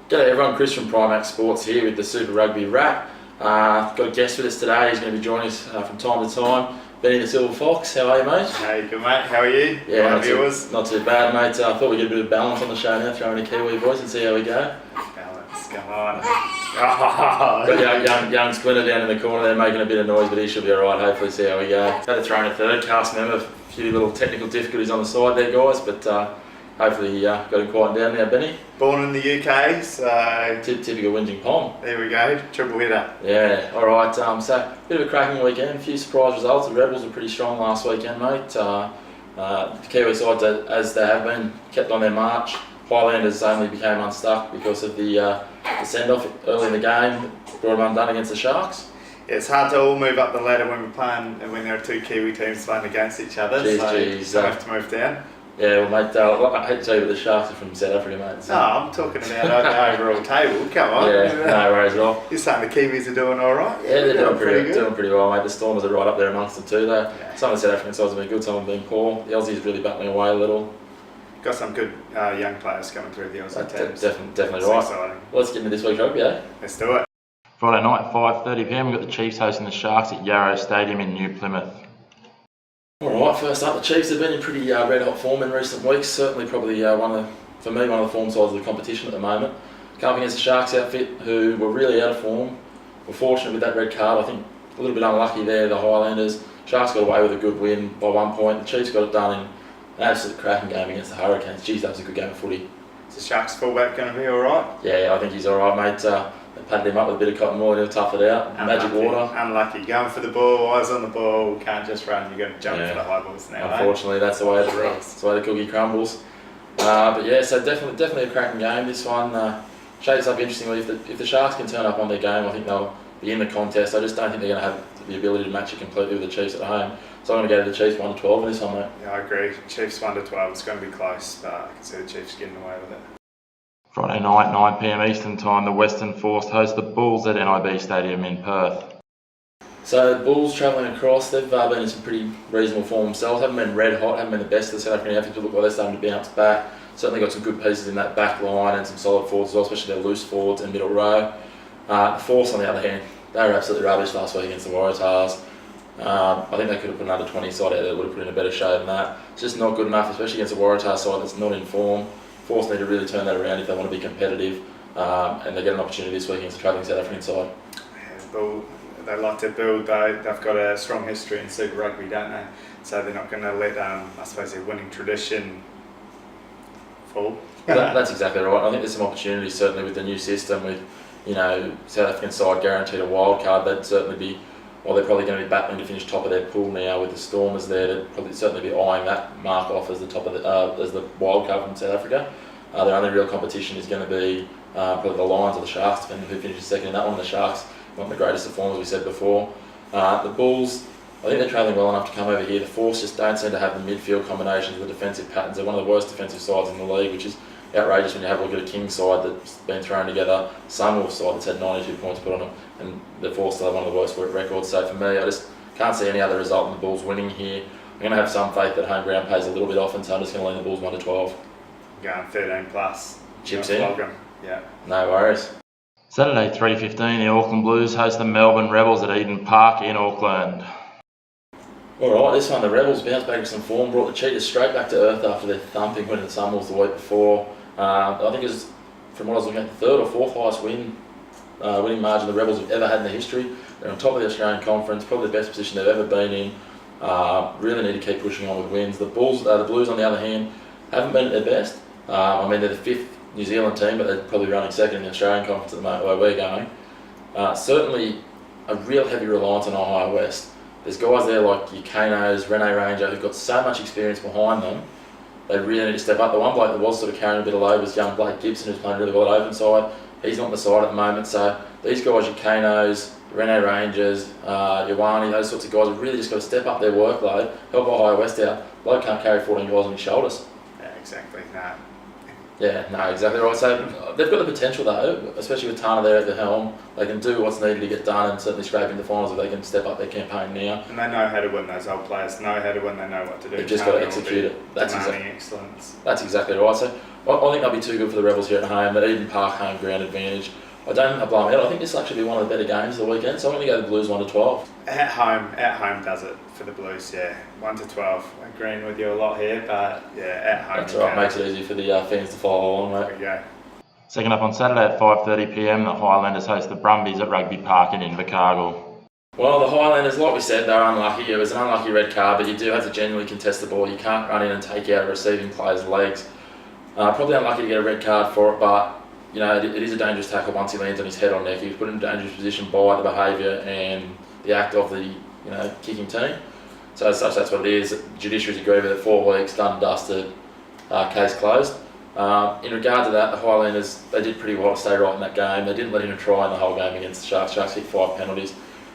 G'day everyone, Chris from Primax Sports here with the Super Rugby wrap. Got a guest with us today. He's going to be joining us from time to time. Benny the Silver Fox, how are you, mate? Hey, good mate, how are you? Yeah, not too bad, mate. I thought we'd get a bit of balance on the show now, throw in a Kiwi voice and see how we go. Balance, come on. Got young Splinter down in the corner there making a bit of noise, but he should be alright, hopefully see how we go. Had to throw in a third cast member, a few little technical difficulties on the side there, guys, but hopefully got him quieted down now, Benny. Born in the UK, so... Typical whinging pom. There we go, triple hitter. Yeah, alright, so bit of a cracking weekend, a few surprise results. The Rebels were pretty strong last weekend, mate. The Kiwi sides, as they have been, kept on their march. Highlanders only became unstuck because of the send-off early in the game, brought them undone against the Sharks. Yeah, it's hard to all move up the ladder when we're playing and when there are two Kiwi teams playing against each other, so we have to move down. Yeah, well mate, I hate to tell you, but the Sharks are from South Africa, mate. So. No, I'm talking about the overall table, come on. Yeah, no worries at all. You're saying the Kiwis are doing alright? Yeah, they're doing pretty well, mate. The Stormers are right up there amongst them too, though. Yeah. Some of the South African sides have been good, some have been poor. The Aussies really battling away a little. Got some good young players coming through the Aussie teams. Definitely right. Exciting. Well, let's get into this week's rugby, eh? Let's do it. Friday night, 5:30pm, we've got the Chiefs hosting the Sharks at Yarrow Stadium in New Plymouth. Alright, first up, the Chiefs have been in pretty red hot form in recent weeks. Certainly probably one of the form sides of the competition at the moment. Coming against the Sharks outfit, who were really out of form. Were fortunate with that red card. I think a little bit unlucky there, the Highlanders. Sharks got away with a good win by 1 point. The Chiefs got it done in an absolute cracking game against the Hurricanes. Geez, that was a good game of footy. Is the Sharks fullback going to be alright? Yeah, I think he's alright, mate. They padded him up with a bit of cotton wool and he'll tough it out. Magic water. Unlucky. Going for the ball, eyes on the ball, can't just run, you're going to jump for the high balls now. Unfortunately, that's the way the cookie crumbles. But yeah, so definitely a cracking game. This one shapes up interestingly. If the Sharks can turn up on their game, I think they'll be in the contest. I just don't think they're going to have the ability to match it completely with the Chiefs at home. So I'm going to go to the Chiefs 1-12 in this one, mate. Yeah, I agree. Chiefs 1-12. It's going to be close, but I can see the Chiefs getting away with it. Friday night, 9pm Eastern Time, the Western Force host the Bulls at NIB Stadium in Perth. So the Bulls travelling across, they've been in some pretty reasonable form themselves. Haven't been red hot, haven't been the best of the South African outfits, but look like they're starting to bounce back. Certainly got some good pieces in that back line and some solid forwards as well, especially their loose forwards and middle row. The Force, on the other hand, they were absolutely rubbish last week against the Waratahs. I think they could have put another 20 side out there that would have put in a better show than that. It's just not good enough, especially against the Waratahs side that's not in form. Force need to really turn that around if they want to be competitive, and they get an opportunity this week against the travelling South African side. Yeah, they like to build, they've got a strong history in Super Rugby, don't they? So they're not going to let, I suppose, their winning tradition fall. That's exactly right. I think there's some opportunities certainly with the new system, with South African side guaranteed a wild card. They'd certainly be, well, they're probably going to be battling to finish top of their pool now with the Stormers there. They'd probably certainly be eyeing that mark off as the top of as the wild card from South Africa. Their only real competition is going to be probably the Lions or the Sharks, depending on who finishes second in that one. The Sharks want the greatest of form, as we said before. The Bulls, I think they're travelling well enough to come over here. The Force just don't seem to have the midfield combinations, the defensive patterns. They're one of the worst defensive sides in the league, which is outrageous when you have a look at a Kings side that's been thrown together, Sunwolf side that's had 92 points put on them, and the Force still have one of the worst records. So for me, I just can't see any other result in the Bulls winning here. I'm going to have some faith that home ground pays a little bit off, and so I'm just going to lean the Bulls 1-12. Going 13 plus. Chips in. Yeah. No worries. Saturday 3:15, the Auckland Blues host the Melbourne Rebels at Eden Park in Auckland. Alright, this one the Rebels bounced back to some form, brought the Cheetahs straight back to earth after their thumping win at the Sunwolves the week before. I think it was, from what I was looking at, the third or fourth highest winning margin the Rebels have ever had in their history. They're on top of the Australian Conference, probably the best position they've ever been in. Really need to keep pushing on with wins. The Blues, on the other hand, haven't been at their best. They're the fifth New Zealand team, but they're probably running second in the Australian Conference at the moment where we're going. Certainly a real heavy reliance on Ohio West. There's guys there like your Kanos, Rene Ranger, who've got so much experience behind them. They really need to step up. The one bloke that was sort of carrying a bit of load was young Blake Gibson, who's playing really well at open side. He's not on the side at the moment, so these guys, your Kanos, Rene Rangers, Ioane, those sorts of guys have really just got to step up their workload, help Ohio West out. Bloke can't carry 14 guys on his shoulders. Yeah, exactly. No. Yeah, no, exactly right. So they've got the potential though, especially with Tana there at the helm. They can do what's needed to get done and certainly scrape into finals if they can step up their campaign now. And they know how to win. Those old players know how to win. They know what to do. They've just got to execute it. That's excellence. That's exactly right. So I think they'll be too good for the Rebels here at home. That Eden Park home ground advantage. I don't think they'll blow them out. I think this will actually be one of the better games of the weekend. So I'm going to go the Blues 1-12. At home does it for the Blues. Yeah, 1-12. Agreeing with you a lot here, but yeah, at home. That's right. Makes it easy for the fans to follow along, mate. There we go. Second up on Saturday at 5:30 p.m, the Highlanders host the Brumbies at Rugby Park in Invercargill. Well, the Highlanders, like we said, they're unlucky. It was an unlucky red card, but you do have to genuinely contest the ball. You can't run in and take out a receiving player's legs. Probably unlucky to get a red card for it, but you know it is a dangerous tackle once he lands on his head or neck. He was put in a dangerous position by the behaviour and the act of the kicking team. So as such, that's what it is. Judiciary's agreed with it. 4 weeks, done and dusted, case closed. In regard to that, the Highlanders, they did pretty well to stay right in that game. They didn't let him a try in the whole game against the Sharks. Sharks kicked 5 penalties.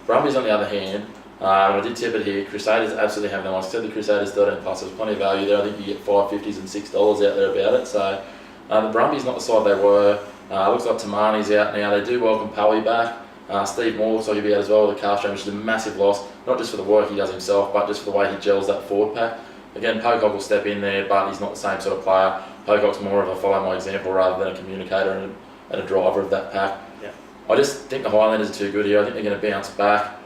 Brumbies, on the other hand, I did tip it here. Crusaders absolutely have them. I said the Crusaders 13+. There's plenty of value there. I think you get $5.50s and $6 out there about it. So the Brumbies not the side they were. Looks like Tamani's out now. They do welcome Pally back. Steve Moore looks like he'll be out as well with a calf strain, which is a massive loss, not just for the work he does himself, but just for the way he gels that forward pack. Again, Pocock will step in there, but he's not the same sort of player. Pocock's more of a follow my example rather than a communicator and a driver of that pack. Yeah. I just think the Highlanders are too good here. I think they're going to bounce back.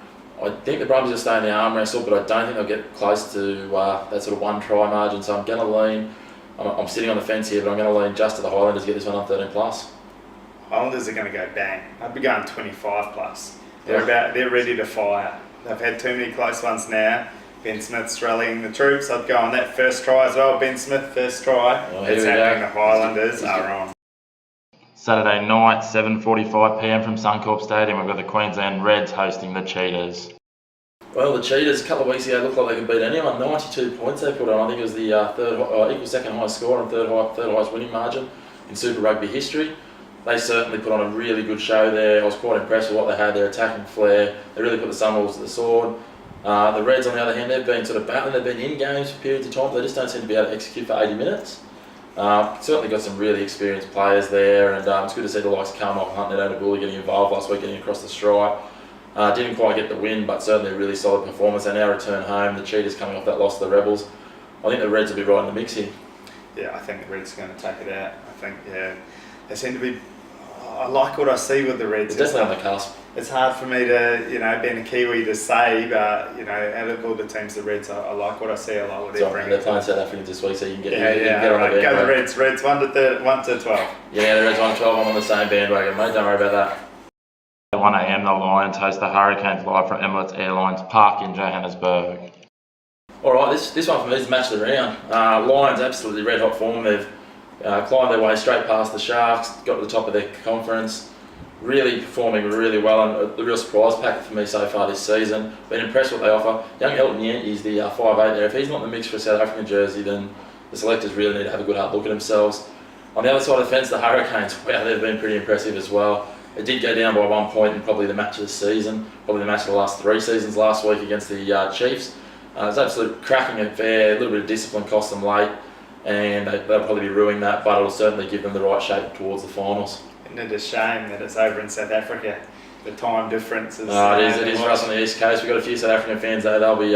I think the Brumbies will stay in the arm wrestle, but I don't think they'll get close to that sort of 1 try margin. So I'm going to lean. I'm sitting on the fence here, but I'm going to lean just to the Highlanders to get this one on 13+. Highlanders are going to go bang. I'd be going 25+. They're ready to fire. They've had too many close ones now. Ben Smith's rallying the troops. I'd go on that first try as well. Ben Smith, first try. It's happening. The Highlanders are on. Saturday night, 7:45 p.m. from Suncorp Stadium, we've got the Queensland Reds hosting the Cheetahs. Well, the Cheetahs a couple of weeks ago looked like they could beat anyone. 92 points they put on. I think it was the equal second highest score and third highest winning margin in Super Rugby history. They certainly put on a really good show there. I was quite impressed with what they had. Their attacking flair. They really put the Sunwolves to the sword. The Reds, on the other hand, they've been sort of battling. They've been in games for periods of time, but they just don't seem to be able to execute for 80 minutes. Certainly got some really experienced players there, and it's good to see the likes of Carmichael Hunt and Ada Bully getting involved last week, getting across the stripe. Didn't quite get the win, but certainly a really solid performance. They now return home. The Cheetahs coming off that loss to the Rebels. I think the Reds will be right in the mix here. Yeah, I think the Reds are going to take it out. I think, they seem to be. I like what I see with the Reds. They're definitely on the cusp. It's hard for me to, being a Kiwi, to say, but out of all the teams, the Reds, I like what I see. I like what they're bringing. They're playing South Africans this week, so you can get. Go the Reds. Reds 1-12. Yeah, the Reds 1-12. I'm on the same bandwagon, mate. Don't worry about that. At 1 a.m, the Lions host the Hurricanes live from Emirates Airlines Park in Johannesburg. All right, this one for me is match of the round. Lions absolutely red hot form. They've climbed their way straight past the Sharks, got to the top of their conference. Really performing really well, and the real surprise packet for me so far this season. Been impressed with what they offer. Young Elton Yankees, the 5'8" there. If he's not in the mix for a South African jersey, then the selectors really need to have a good hard look at themselves. On the other side of the fence, the Hurricanes, wow, they've been pretty impressive as well. They did go down by 1 point in probably the match of the season, probably the match of the last 3 seasons last week against the Chiefs. It's absolutely cracking affair, a little bit of discipline cost them late, and they'll probably be ruining that, but it'll certainly give them the right shape towards the finals. Isn't it a shame that it's over in South Africa? The time difference is... it is for us on the East Coast. We've got a few South African fans there. They'll be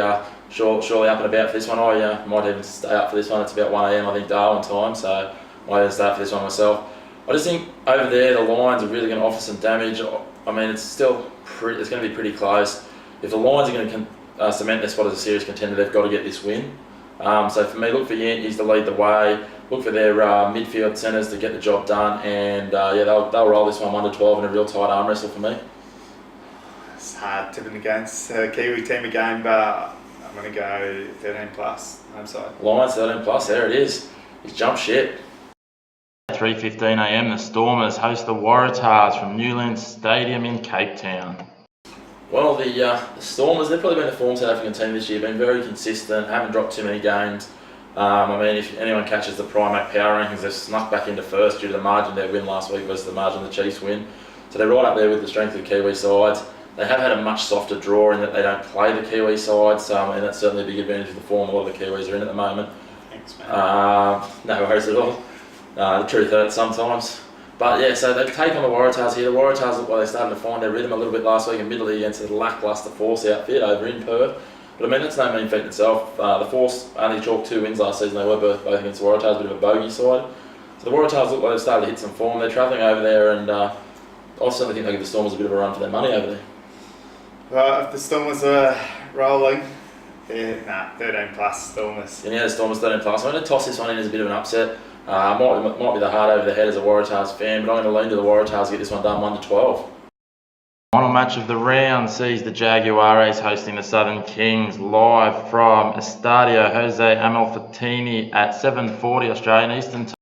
surely up and about for this one. I might even stay up for this one. It's about 1 a.m, I think, Darwin time, so I might even stay up for this one myself. I just think over there, the Lions are really going to offer some damage. I mean, it's going to be pretty close. If the Lions are going to cement their spot as a serious contender, they've got to get this win. So for me, look for Yankees to lead the way. Look for their midfield centres to get the job done, and they'll roll this one 1-12 in a real tight arm wrestle for me. It's hard tipping against a Kiwi team again, but I'm going to go 13+, home side. Lions 13+, there it is. He's jumped ship. 3:15 a.m, the Stormers host the Waratahs from Newlands Stadium in Cape Town. Well, the Stormers, they've probably been the form South African team this year, been very consistent, haven't dropped too many games. If anyone catches the Primac power rankings, they've snuck back into first due to the margin of their win last week versus the margin of the Chiefs win. So they're right up there with the strength of the Kiwi sides. They have had a much softer draw in that they don't play the Kiwi sides, and that's certainly a big advantage of the form a lot of the Kiwis are in at the moment. Thanks, man. No worries at all. The truth hurts sometimes. But yeah, so they take on the Waratahs here. The Waratahs look like they started to find their rhythm a little bit last week, admittedly against a lacklustre Force outfit over in Perth. But I mean, that's no mean feat in itself. The Force only chalked 2 wins last season. They were both against the Waratahs, a bit of a bogey side. So the Waratahs look like they've started to hit some form. They're travelling over there, and I certainly think they give the Stormers a bit of a run for their money over there. Well, if the Stormers are rolling, 13 plus Stormers. Yeah, the Stormers 13 plus. I'm going to toss this one in as a bit of an upset. Might be the heart over the head as a Waratahs fan, but I'm going to lean to the Waratahs to get this one done 1-12. Final match of the round sees the Jaguares hosting the Southern Kings live from Estadio Jose Amalfitani at 7:40 Australian Eastern Time.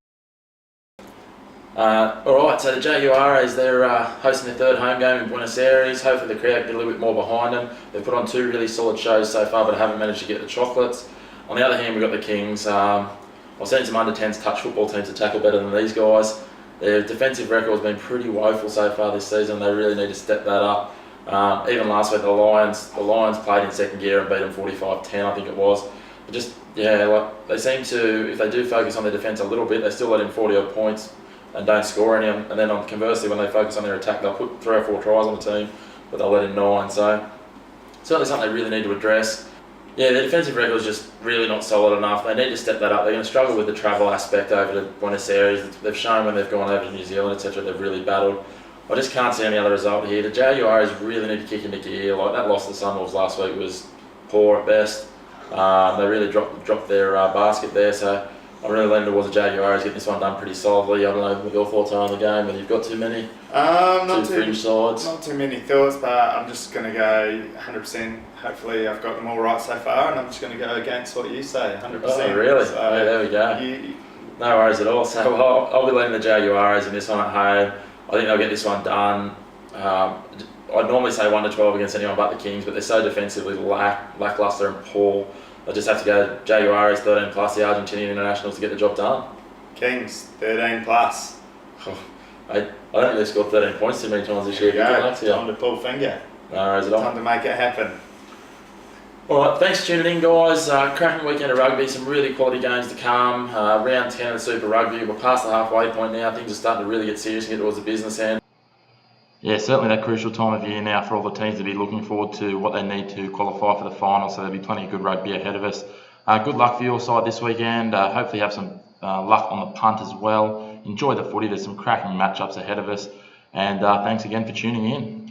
Alright, so the Jaguares, they're hosting their 3rd home game in Buenos Aires. Hopefully the crowd get a little bit more behind them. They've put on 2 really solid shows so far, but haven't managed to get the chocolates. On the other hand, we've got the Kings. I've seen some under-10s touch football teams to tackle better than these guys. Their defensive record has been pretty woeful so far this season. They really need to step that up. Even last week, the Lions played in second gear and beat them 45-10, I think it was. But just, yeah, like they seem to, if they do focus on their defence a little bit, they still let in 40-odd points and don't score any. And then conversely, when they focus on their attack, they'll put 3 or 4 tries on the team, but they'll let in 9. So certainly something they really need to address. Yeah, their defensive record is just really not solid enough. They need to step that up. They're going to struggle with the travel aspect over to Buenos Aires. They've shown when they've gone over to New Zealand, etc., they've really battled. I just can't see any other result here. The Jaguares really need to kick into gear. Like that loss to the Sunwolves last week was poor at best. They really dropped their basket there. So I'm really leaning towards the Jaguares getting this one done pretty solidly. I don't know what your thoughts are on the game, whether you've got too many fringe sides. Not too many thoughts, but I'm just going to go 100%. Hopefully I've got them all right so far, and I'm just going to go against what you say, 100%. Oh, really? So yeah, there we go. No worries at all. So I'll be leaning the Jaguares in this one at home. I think they'll get this one done. I'd normally say 1-12 against anyone but the Kings, but they're so defensively lacklustre and poor. They just have to go Jaguares 13 plus the Argentinian internationals to get the job done. Kings 13 plus. I don't think they've scored 13 points too many times this year. Time to pull finger. No worries at all. Time to make it happen. Alright, thanks for tuning in, guys. Cracking weekend of rugby, some really quality games to come. Round 10 of the Super Rugby. We're past the halfway point now. Things are starting to really get serious and get towards the business end. Yeah, certainly that crucial time of year now for all the teams to be looking forward to what they need to qualify for the final, so there'll be plenty of good rugby ahead of us. Good luck for your side this weekend. Hopefully have some luck on the punt as well. Enjoy the footy. There's some cracking matchups ahead of us. And thanks again for tuning in.